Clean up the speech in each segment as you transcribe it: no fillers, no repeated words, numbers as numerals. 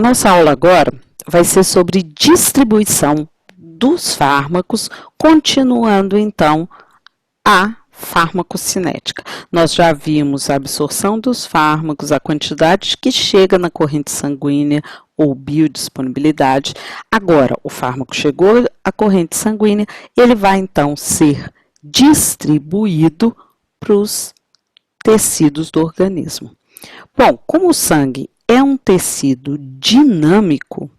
Nossa aula agora vai ser sobre distribuição dos fármacos, continuando então a farmacocinética. Nós já vimos a absorção dos fármacos, a quantidade que chega na corrente sanguínea ou biodisponibilidade. Agora, o fármaco chegou à corrente sanguínea, ele vai então ser distribuído para os tecidos do organismo. Bom, como o sangue é um tecido dinâmico,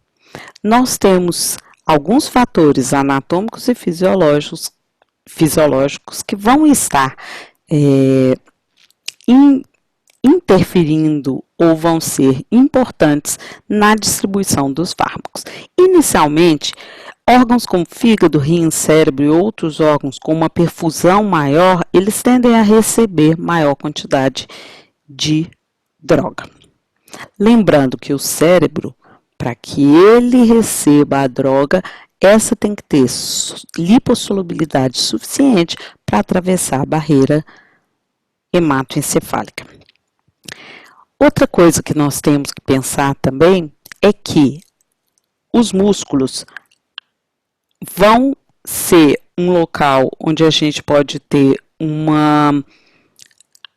nós temos alguns fatores anatômicos e fisiológicos que vão estar interferindo ou vão ser importantes na distribuição dos fármacos. Inicialmente, órgãos como fígado, rim, cérebro e outros órgãos com uma perfusão maior, eles tendem a receber maior quantidade de droga. Lembrando que o cérebro, para que ele receba a droga, essa tem que ter lipossolubilidade suficiente para atravessar a barreira hematoencefálica. Outra coisa que nós temos que pensar também é que os músculos vão ser um local onde a gente pode ter uma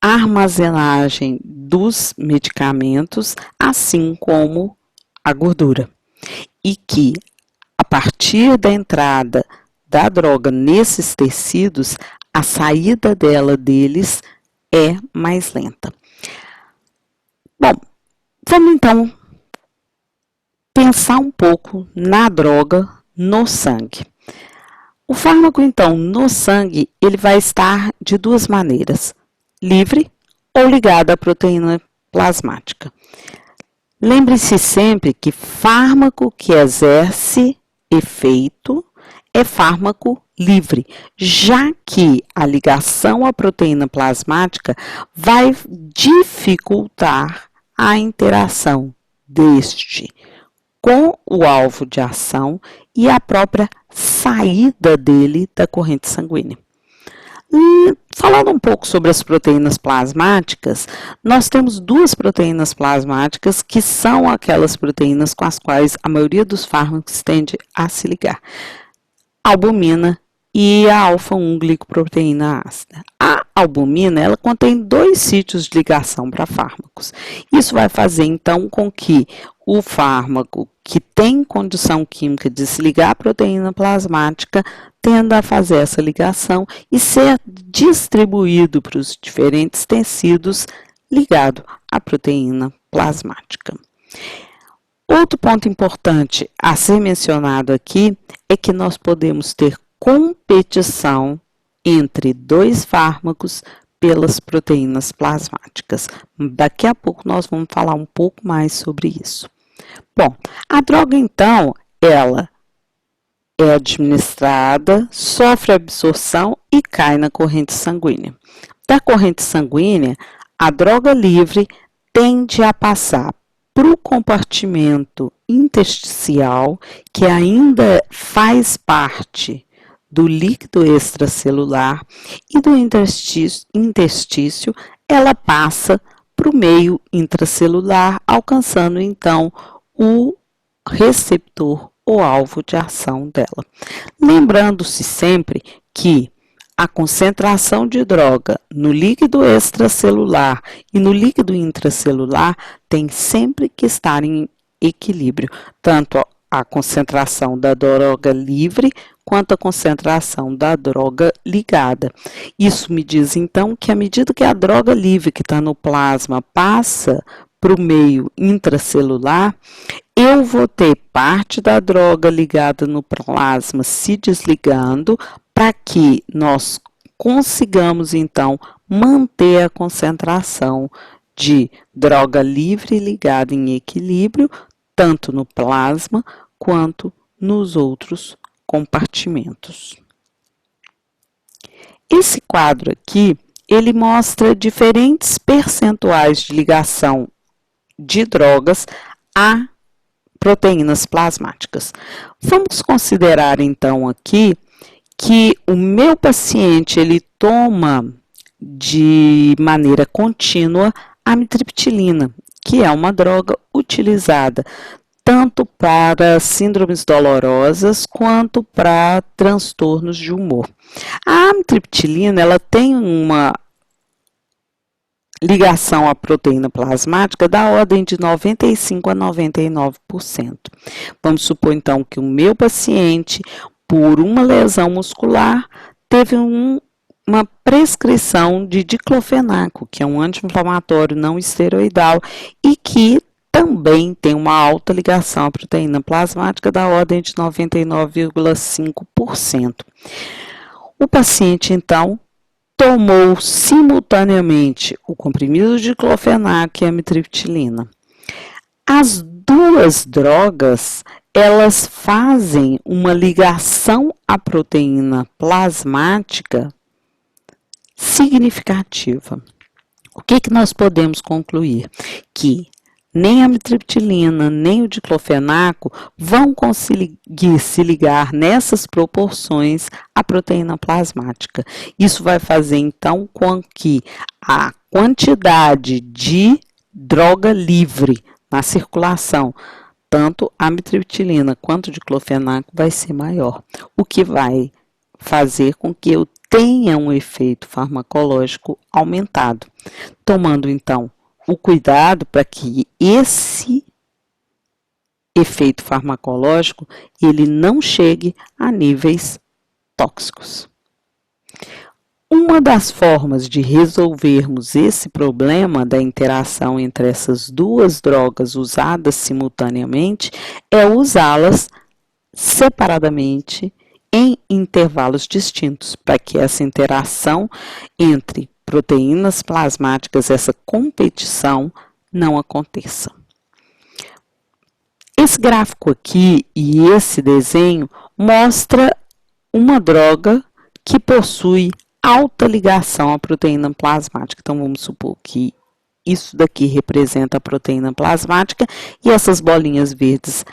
armazenagem dos medicamentos, assim como a gordura. E que, a partir da entrada da droga nesses tecidos, a saída deles é mais lenta. Bom, vamos então pensar um pouco na droga no sangue. O fármaco, então, no sangue, ele vai estar de duas maneiras: livre ou ligado à proteína plasmática. Lembre-se sempre que fármaco que exerce efeito é fármaco livre, já que a ligação à proteína plasmática vai dificultar a interação deste com o alvo de ação e a própria saída dele da corrente sanguínea. Falando um pouco sobre as proteínas plasmáticas, nós temos duas proteínas plasmáticas que são aquelas proteínas com as quais a maioria dos fármacos tende a se ligar: a albumina e a alfa-1-glicoproteína ácida. A albumina, ela contém dois sítios de ligação para fármacos. Isso vai fazer, então, com que o fármaco que tem condição química de se ligar à proteína plasmática tenda a fazer essa ligação e ser distribuído para os diferentes tecidos ligado à proteína plasmática. Outro ponto importante a ser mencionado aqui é que nós podemos ter competição entre dois fármacos pelas proteínas plasmáticas. Daqui a pouco nós vamos falar um pouco mais sobre isso. Bom, a droga, então, ela é administrada, sofre absorção e cai na corrente sanguínea. Da corrente sanguínea, a droga livre tende a passar para o compartimento intersticial, que ainda faz parte do líquido extracelular, e do interstício ela passa para o meio intracelular, alcançando então o receptor ou alvo de ação dela. Lembrando-se sempre que a concentração de droga no líquido extracelular e no líquido intracelular tem sempre que estar em equilíbrio, tanto a concentração da droga livre quanto a concentração da droga ligada. Isso me diz, então, que à medida que a droga livre que está no plasma passa para o meio intracelular, eu vou ter parte da droga ligada no plasma se desligando para que nós consigamos, então, manter a concentração de droga livre ligada em equilíbrio, tanto no plasma quanto nos outros compartimentos. Esse quadro aqui, ele mostra diferentes percentuais de ligação de drogas a proteínas plasmáticas. Vamos considerar então aqui que o meu paciente ele toma de maneira contínua amitriptilina, que é uma droga utilizada tanto para síndromes dolorosas quanto para transtornos de humor. A amitriptilina, ela tem uma ligação à proteína plasmática da ordem de 95% a 99%. Vamos supor, então, que o meu paciente, por uma lesão muscular, teve uma prescrição de diclofenaco, que é um anti-inflamatório não esteroidal e que também tem uma alta ligação à proteína plasmática da ordem de 99,5%. O paciente, então, tomou simultaneamente o comprimido de diclofenaco e a amitriptilina. As duas drogas, elas fazem uma ligação à proteína plasmática significativa. O que nós podemos concluir? Que nem a amitriptilina, nem o diclofenaco vão conseguir se ligar nessas proporções à proteína plasmática. Isso vai fazer, então, com que a quantidade de droga livre na circulação, tanto a amitriptilina quanto o diclofenaco, vai ser maior, o que vai fazer com que eu tenha um efeito farmacológico aumentado, tomando, então, o cuidado para que esse efeito farmacológico ele não chegue a níveis tóxicos. Uma das formas de resolvermos esse problema da interação entre essas duas drogas usadas simultaneamente é usá-las separadamente em intervalos distintos, para que essa interação entre proteínas plasmáticas, essa competição, não aconteça. Esse gráfico aqui e esse desenho mostra uma droga que possui alta ligação à proteína plasmática. Então, vamos supor que isso daqui representa a proteína plasmática e essas bolinhas verdes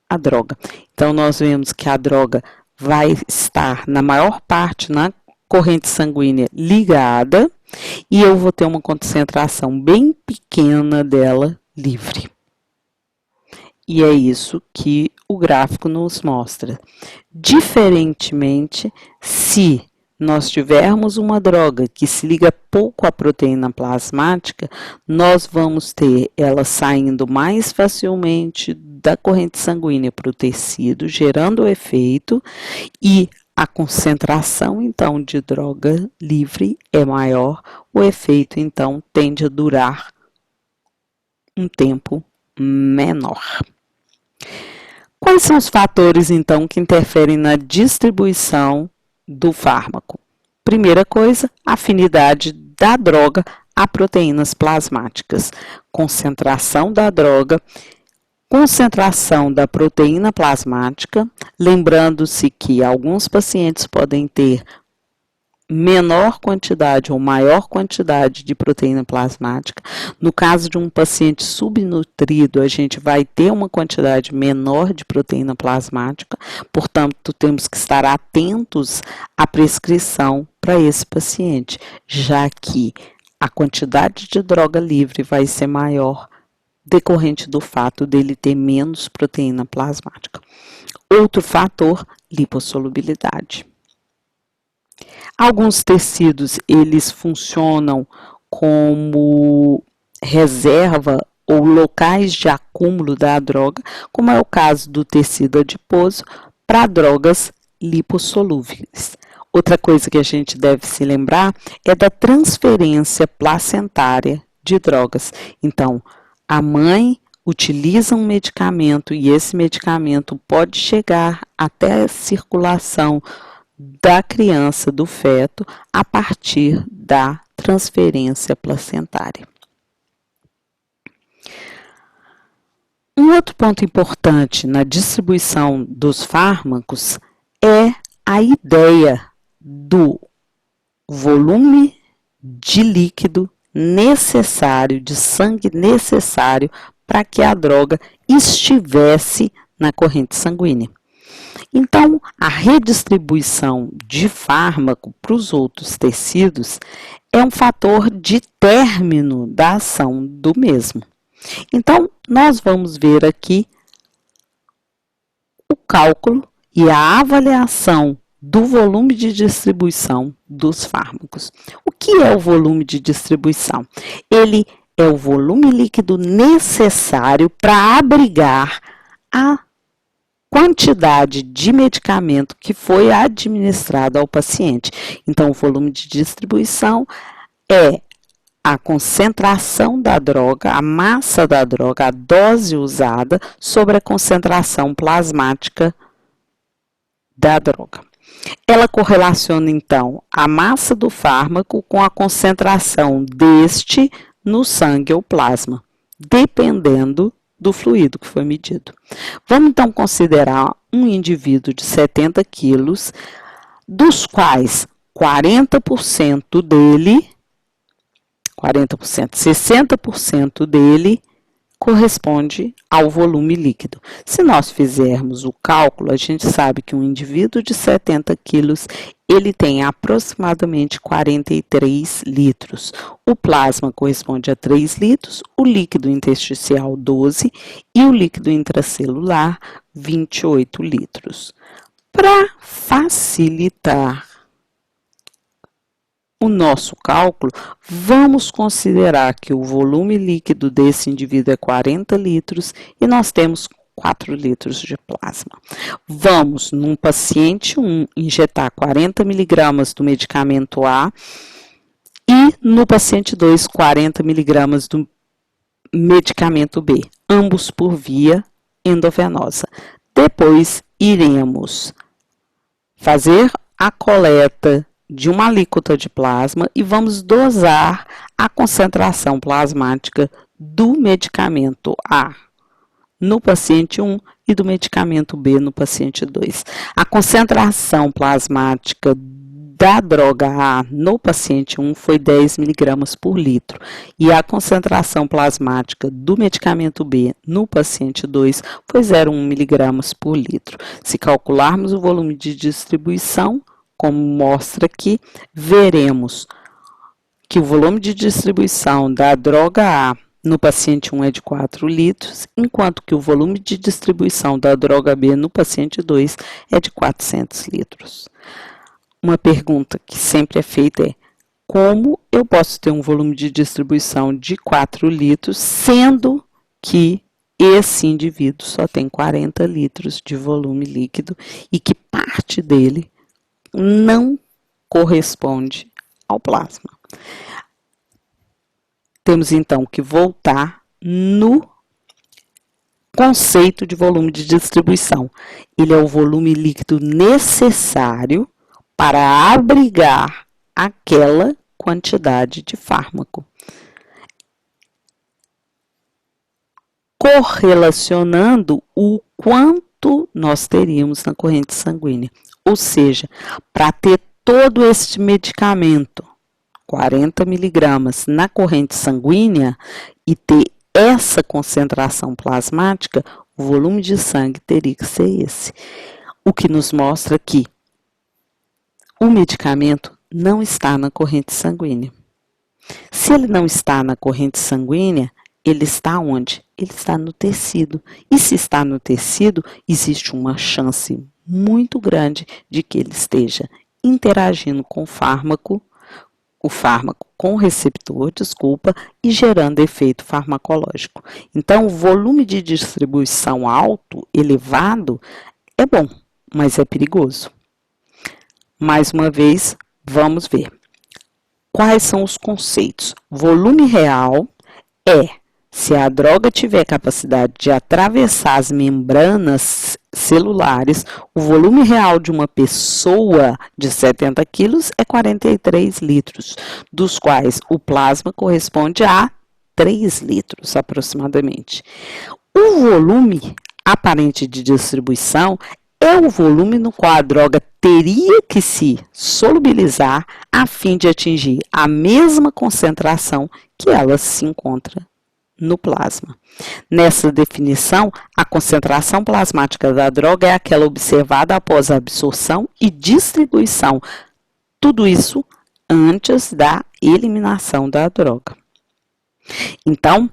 a droga. Então, nós vemos que a droga vai estar, na maior parte, na corrente sanguínea ligada e eu vou ter uma concentração bem pequena dela livre. E é isso que o gráfico nos mostra. Diferentemente, se nós tivermos uma droga que se liga pouco à proteína plasmática, nós vamos ter ela saindo mais facilmente da corrente sanguínea para o tecido, gerando o efeito, e a concentração, então, de droga livre é maior, o efeito, então, tende a durar um tempo menor. Quais são os fatores, então, que interferem na distribuição do fármaco? Primeira coisa, afinidade da droga a proteínas plasmáticas. Concentração da droga, concentração da proteína plasmática, lembrando-se que alguns pacientes podem ter menor quantidade ou maior quantidade de proteína plasmática. No caso de um paciente subnutrido, a gente vai ter uma quantidade menor de proteína plasmática, portanto, temos que estar atentos à prescrição para esse paciente, já que a quantidade de droga livre vai ser maior decorrente do fato dele ter menos proteína plasmática. Outro fator, lipossolubilidade. Alguns tecidos, eles funcionam como reserva ou locais de acúmulo da droga, como é o caso do tecido adiposo, para drogas lipossolúveis. Outra coisa que a gente deve se lembrar é da transferência placentária de drogas. Então, a mãe utiliza um medicamento e esse medicamento pode chegar até a circulação da criança, do feto, a partir da transferência placentária. Um outro ponto importante na distribuição dos fármacos é a ideia do volume de líquido necessário, de sangue necessário para que a droga estivesse na corrente sanguínea. Então, a redistribuição de fármaco para os outros tecidos é um fator de término da ação do mesmo. Então, nós vamos ver aqui cálculo e a avaliação do volume de distribuição dos fármacos. O que é o volume de distribuição? Ele é o volume líquido necessário para abrigar a quantidade de medicamento que foi administrado ao paciente. Então, o volume de distribuição é a concentração da droga, a massa da droga, a dose usada sobre a concentração plasmática da droga. Ela correlaciona, então, a massa do fármaco com a concentração deste no sangue ou plasma, dependendo do fluido que foi medido. Vamos, então, considerar um indivíduo de 70 quilos, dos quais 40% dele, 60% dele corresponde ao volume líquido. Se nós fizermos o cálculo, a gente sabe que um indivíduo de 70 quilos, ele tem aproximadamente 43 litros. O plasma corresponde a 3 litros, o líquido intersticial 12 e o líquido intracelular 28 litros. Para facilitar o nosso cálculo, vamos considerar que o volume líquido desse indivíduo é 40 litros e nós temos 4 litros de plasma. Vamos, num paciente 1, injetar 40 miligramas do medicamento A e no paciente 2, 40 miligramas do medicamento B, ambos por via endovenosa. Depois, iremos fazer a coleta de uma alíquota de plasma e vamos dosar a concentração plasmática do medicamento A no paciente 1 e do medicamento B no paciente 2. A concentração plasmática da droga A no paciente 1 foi 10 miligramas por litro e a concentração plasmática do medicamento B no paciente 2 foi 0,1 miligramas por litro. Se calcularmos o volume de distribuição, como mostra aqui, veremos que o volume de distribuição da droga A no paciente 1 é de 4 litros, enquanto que o volume de distribuição da droga B no paciente 2 é de 400 litros. Uma pergunta que sempre é feita é: como eu posso ter um volume de distribuição de 4 litros, sendo que esse indivíduo só tem 40 litros de volume líquido e que parte dele não corresponde ao plasma? Temos, então, que voltar no conceito de volume de distribuição. Ele é o volume líquido necessário para abrigar aquela quantidade de fármaco, correlacionando o quanto nós teríamos na corrente sanguínea. Ou seja, para ter todo este medicamento, 40 miligramas na corrente sanguínea, e ter essa concentração plasmática, o volume de sangue teria que ser esse. O que nos mostra que o medicamento não está na corrente sanguínea. Se ele não está na corrente sanguínea, ele está onde? Ele está no tecido. E se está no tecido, existe uma chance muito grande de que ele esteja interagindo com o fármaco com o receptor, e gerando efeito farmacológico. Então, o volume de distribuição alto, elevado, é bom, mas é perigoso. Mais uma vez, vamos ver. Quais são os conceitos? Volume real é se a droga tiver capacidade de atravessar as membranas celulares. O volume real de uma pessoa de 70 quilos é 43 litros, dos quais o plasma corresponde a 3 litros aproximadamente. O volume aparente de distribuição é o volume no qual a droga teria que se solubilizar a fim de atingir a mesma concentração que ela se encontra no plasma. Nessa definição, a concentração plasmática da droga é aquela observada após a absorção e distribuição. Tudo isso antes da eliminação da droga. Então,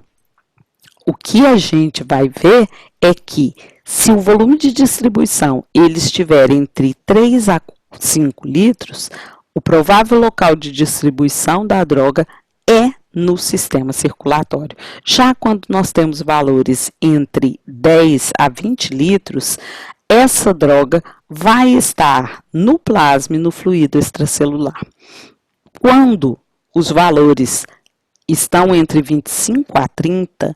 o que a gente vai ver é que Se o volume de distribuição ele estiver entre 3 a 5 litros, o provável local de distribuição da droga é no sistema circulatório. Já quando nós temos valores entre 10 a 20 litros, essa droga vai estar no plasma e no fluido extracelular. Quando os valores estão entre 25 a 30,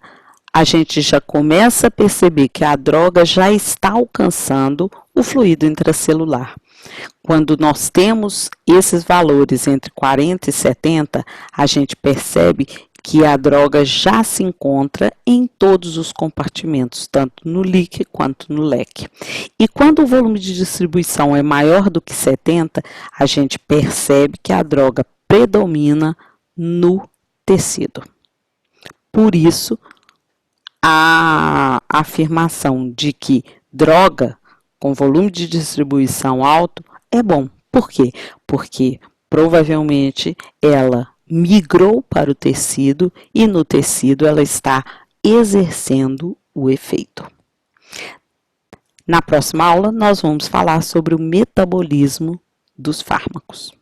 a gente já começa a perceber que a droga já está alcançando o fluido intracelular. Quando nós temos esses valores entre 40 e 70, a gente percebe que a droga já se encontra em todos os compartimentos, tanto no líquido quanto no leque. E quando o volume de distribuição é maior do que 70, a gente percebe que a droga predomina no tecido. Por isso, a afirmação de que droga com volume de distribuição alto é bom. Por quê? Porque provavelmente ela migrou para o tecido e no tecido ela está exercendo o efeito. Na próxima aula, nós vamos falar sobre o metabolismo dos fármacos.